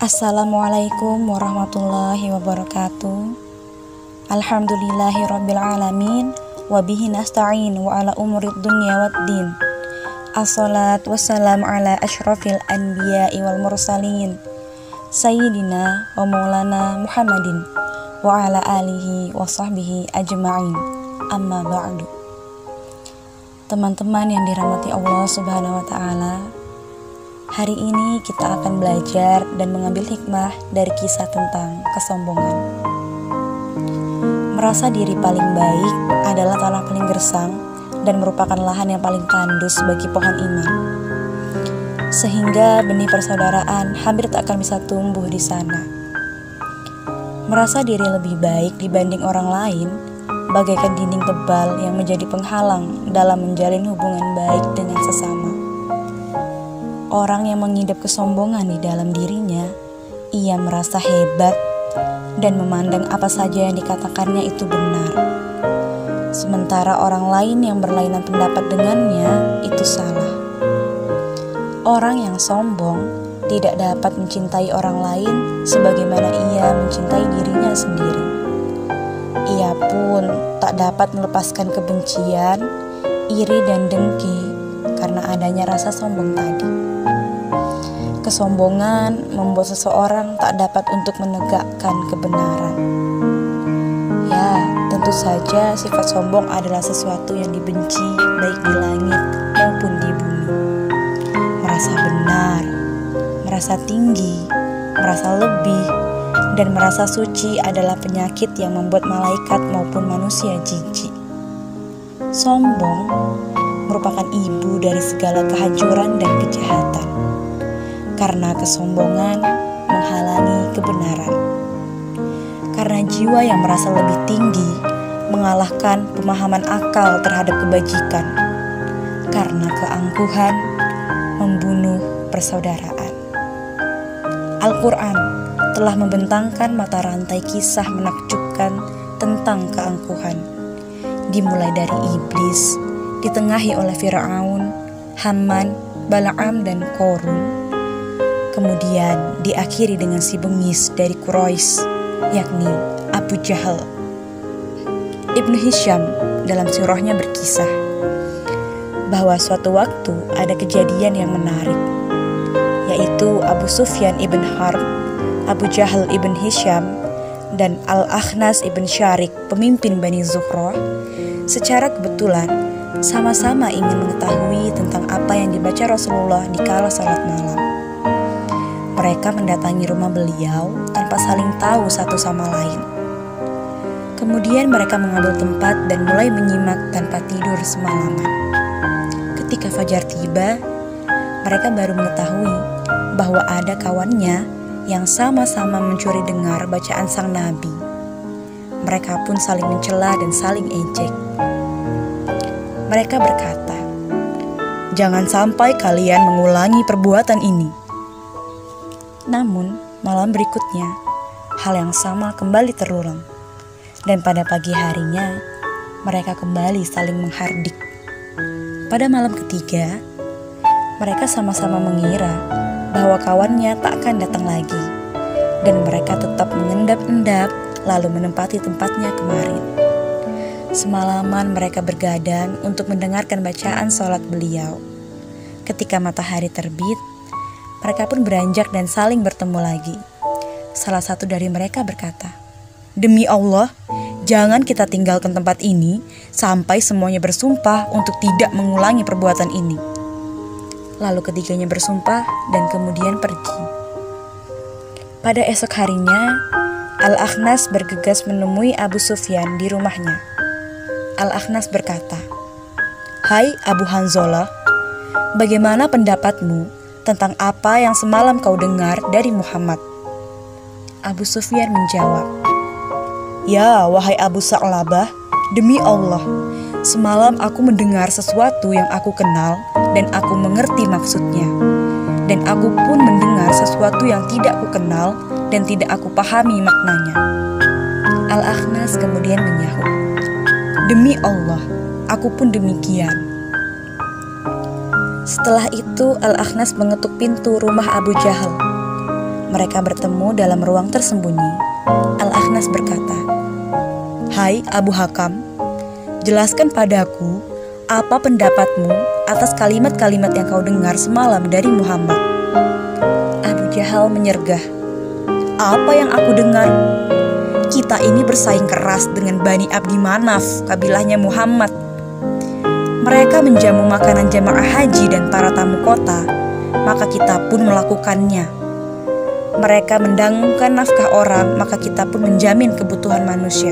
Assalamualaikum warahmatullahi wabarakatuh. Alhamdulillahirabbil alamin wa bihi nasta'in wa ala umurid dunya waddin. Assalatu wassalamu ala asyrafil anbiya'i wal mursalin sayyidina wa maulana Muhammadin wa ala alihi wa sahbihi ajma'in. Amma ba'du. Teman-teman yang dirahmati Allah Subhanahu wa taala, hari ini kita akan belajar dan mengambil hikmah dari kisah tentang kesombongan. Merasa diri paling baik adalah tanah paling gersang dan merupakan lahan yang paling tandus bagi pohon iman. Sehingga benih persaudaraan hampir tak akan bisa tumbuh di sana. Merasa diri lebih baik dibanding orang lain bagaikan dinding tebal yang menjadi penghalang dalam menjalin hubungan baik dengan sesama. Orang yang mengidap kesombongan di dalam dirinya, ia merasa hebat dan memandang apa saja yang dikatakannya itu benar. Sementara orang lain yang berlainan pendapat dengannya itu salah. Orang yang sombong tidak dapat mencintai orang lain sebagaimana ia mencintai dirinya sendiri. Ia pun tak dapat melepaskan kebencian, iri dan dengki karena adanya rasa sombong tadi. Kesombongan membuat seseorang tak dapat untuk menegakkan kebenaran. Ya, tentu saja sifat sombong adalah sesuatu yang dibenci baik di langit maupun di bumi. Merasa benar, merasa tinggi, merasa lebih, dan merasa suci adalah penyakit yang membuat malaikat maupun manusia jijik. Sombong merupakan ibu dari segala kehancuran dan kejahatan. Karena kesombongan menghalangi kebenaran. Karena jiwa yang merasa lebih tinggi mengalahkan pemahaman akal terhadap kebajikan. Karena keangkuhan membunuh persaudaraan. Al-Quran telah membentangkan mata rantai kisah menakjubkan tentang keangkuhan. Dimulai dari iblis, ditengahi oleh Fir'aun, Haman, Bala'am, dan Korun. Kemudian diakhiri dengan si bengis dari Quraisy, yakni Abu Jahal. Ibnu Hisham dalam surahnya berkisah bahwa suatu waktu ada kejadian yang menarik, yaitu Abu Sufyan ibn Harb, Abu Jahal ibn Hisham, dan Al-Akhnas ibn Syarik, pemimpin Bani Zuhrah, secara kebetulan sama-sama ingin mengetahui tentang apa yang dibaca Rasulullah di kala salat malam. Mereka mendatangi rumah beliau tanpa saling tahu satu sama lain. Kemudian mereka mengambil tempat dan mulai menyimak tanpa tidur semalaman. Ketika fajar tiba, mereka baru mengetahui bahwa ada kawannya yang sama-sama mencuri dengar bacaan sang nabi. Mereka pun saling mencela dan saling ejek. Mereka berkata, "Jangan sampai kalian mengulangi perbuatan ini." Namun, malam berikutnya, hal yang sama kembali terulang. Dan pada pagi harinya, mereka kembali saling menghardik. Pada malam ketiga, mereka sama-sama mengira bahwa kawannya tak akan datang lagi. Dan mereka tetap mengendap-endap lalu menempati tempatnya kemarin. Semalaman mereka bergadang untuk mendengarkan bacaan sholat beliau. Ketika matahari terbit, mereka pun beranjak dan saling bertemu lagi. Salah satu dari mereka berkata, "Demi Allah, jangan kita tinggalkan tempat ini sampai semuanya bersumpah untuk tidak mengulangi perbuatan ini." Lalu ketiganya bersumpah dan kemudian pergi. Pada esok harinya, Al-Akhnas bergegas menemui Abu Sufyan di rumahnya. Al-Akhnas berkata, "Hai Abu Hanzalah, bagaimana pendapatmu tentang apa yang semalam kau dengar dari Muhammad?" Abu Sufyan menjawab, "Ya, wahai Abu Sa'labah, demi Allah, semalam aku mendengar sesuatu yang aku kenal dan aku mengerti maksudnya. Dan aku pun mendengar sesuatu yang tidak aku kenal dan tidak aku pahami maknanya." Al-Akhnas kemudian menyahut, "Demi Allah, aku pun demikian." Setelah itu Al-Akhnas mengetuk pintu rumah Abu Jahal. mereka bertemu dalam ruang tersembunyi, Al-Akhnas berkata, "Hai Abu Hakam, jelaskan padaku apa pendapatmu atas kalimat-kalimat yang kau dengar semalam dari Muhammad." Abu Jahal menyergah, "Apa yang aku dengar? Kita ini bersaing keras dengan Bani Abdi Manaf, kabilahnya Muhammad. Mereka menjamu makanan jamaah haji dan para tamu kota, maka kita pun melakukannya. Mereka mendangungkan nafkah orang, maka kita pun menjamin kebutuhan manusia.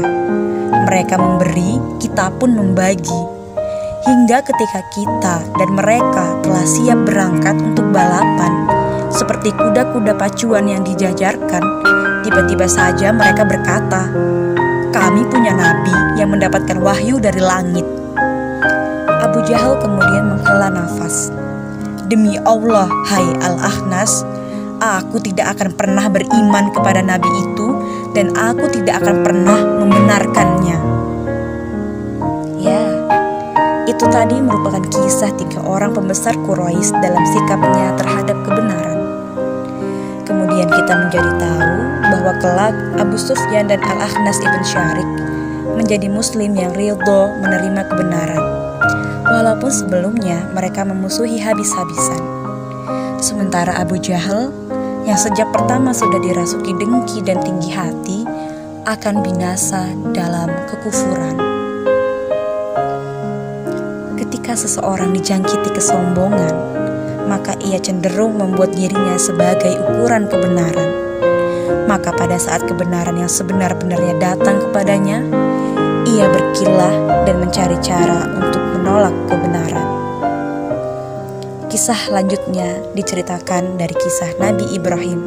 Mereka memberi, kita pun membagi. Hingga ketika kita dan mereka telah siap berangkat untuk balapan, seperti kuda-kuda pacuan yang dijajarkan, tiba-tiba saja mereka berkata, 'Kami punya nabi yang mendapatkan wahyu dari langit.'" Abu Jahal kemudian menghela nafas. "Demi Allah, hai Al-Akhnas, aku tidak akan pernah beriman kepada nabi itu dan aku tidak akan pernah membenarkannya." Ya, itu tadi merupakan kisah 3 orang pembesar Quraisy dalam sikapnya terhadap kebenaran. Kemudian kita menjadi tahu bahwa kelak Abu Sufyan dan Al-Akhnas ibn Syarik menjadi muslim yang ridho menerima kebenaran, walaupun sebelumnya mereka memusuhi habis-habisan. Sementara Abu Jahal yang sejak pertama sudah dirasuki dengki dan tinggi hati akan binasa dalam kekufuran. Ketika seseorang dijangkiti kesombongan, maka ia cenderung membuat dirinya sebagai ukuran kebenaran. Maka pada saat kebenaran yang sebenar-benarnya datang kepadanya, ia berkilah dan mencari cara untuk menolak kebenaran. Kisah lanjutnya diceritakan dari kisah Nabi Ibrahim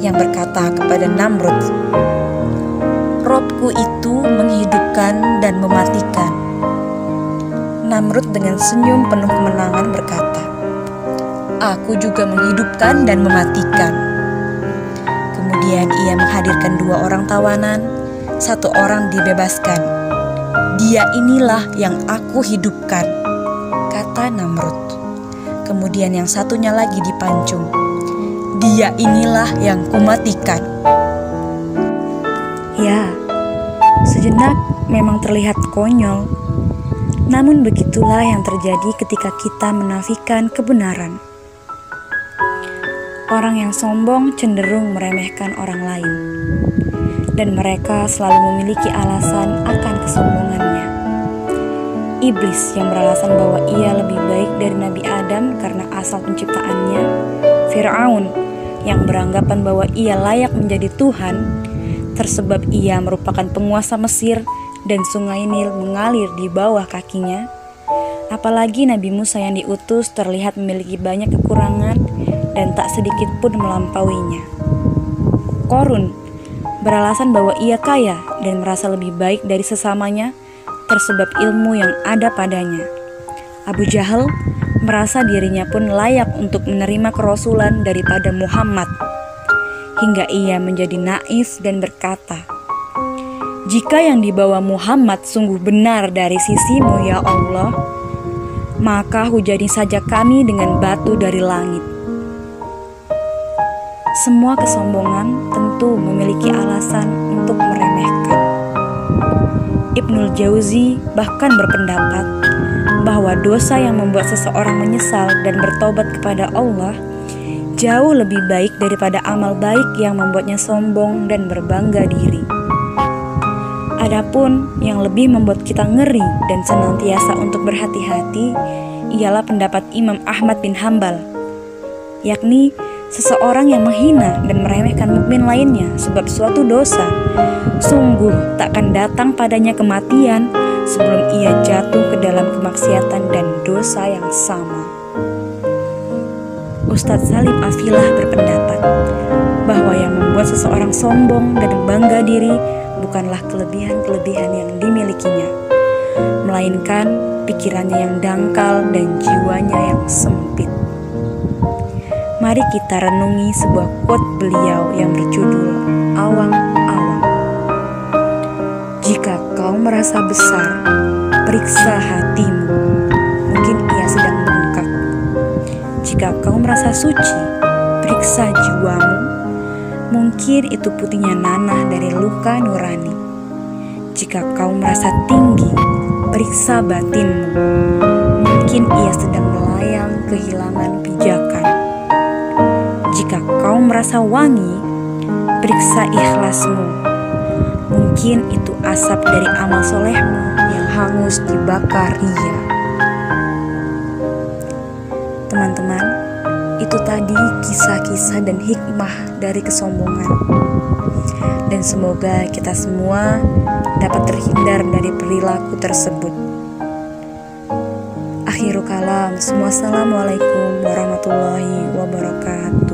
yang berkata kepada Namrud, "Robku itu menghidupkan dan mematikan." Namrud dengan senyum penuh kemenangan berkata, "Aku juga menghidupkan dan mematikan." Kemudian ia menghadirkan 2 orang tawanan, 1 orang dibebaskan. "Dia inilah yang aku hidupkan," kata Namrud. Kemudian yang satunya lagi dipancung, "Dia inilah yang kumatikan." Ya, sejenak memang terlihat konyol. Namun begitulah yang terjadi ketika kita menafikan kebenaran. Orang yang sombong cenderung meremehkan orang lain, dan mereka selalu memiliki alasan akan kesombongannya. Iblis yang beralasan bahwa ia lebih baik dari Nabi Adam karena asal penciptaannya, Fir'aun yang beranggapan bahwa ia layak menjadi Tuhan, tersebab ia merupakan penguasa Mesir dan sungai Nil mengalir di bawah kakinya. Apalagi Nabi Musa yang diutus terlihat memiliki banyak kekurangan dan tak sedikit pun melampauinya. Korun beralasan bahwa ia kaya dan merasa lebih baik dari sesamanya tersebab ilmu yang ada padanya. Abu Jahal merasa dirinya pun layak untuk menerima kerasulan daripada Muhammad, hingga ia menjadi naif dan berkata, "Jika yang dibawa Muhammad sungguh benar dari sisimu ya Allah, maka hujani saja kami dengan batu dari langit." Semua kesombongan tentu memiliki alasan untuk meremehkan. Ibnul Jauzi bahkan berpendapat bahwa dosa yang membuat seseorang menyesal dan bertobat kepada Allah jauh lebih baik daripada amal baik yang membuatnya sombong dan berbangga diri. Adapun yang lebih membuat kita ngeri dan senantiasa untuk berhati-hati ialah pendapat Imam Ahmad bin Hambal, yakni seseorang yang menghina dan meremehkan mukmin lainnya sebab suatu dosa, sungguh takkan datang padanya kematian sebelum ia jatuh ke dalam kemaksiatan dan dosa yang sama. Ustadz Salim Afilah berpendapat bahwa yang membuat seseorang sombong dan bangga diri bukanlah kelebihan-kelebihan yang dimilikinya, melainkan pikirannya yang dangkal dan jiwanya yang sempit. Mari kita renungi sebuah quote beliau yang berjudul "Awang-awang." "Jika kau merasa besar, periksa hatimu, mungkin ia sedang bengkak. Jika kau merasa suci, periksa jiwamu, mungkin itu putihnya nanah dari luka nurani. Jika kau merasa tinggi, periksa batinmu. Mungkin ia sedang melayang kehilangan pijakan. Jika kau merasa wangi, periksa ikhlasmu. Mungkin itu asap dari amal solehmu yang hangus dibakar ria. Teman-teman, itu tadi kisah-kisah dan hikmah dari kesombongan. Dan semoga kita semua dapat terhindar dari perilaku tersebut. Akhirul kalam, Assalamualaikum warahmatullahi wabarakatuh.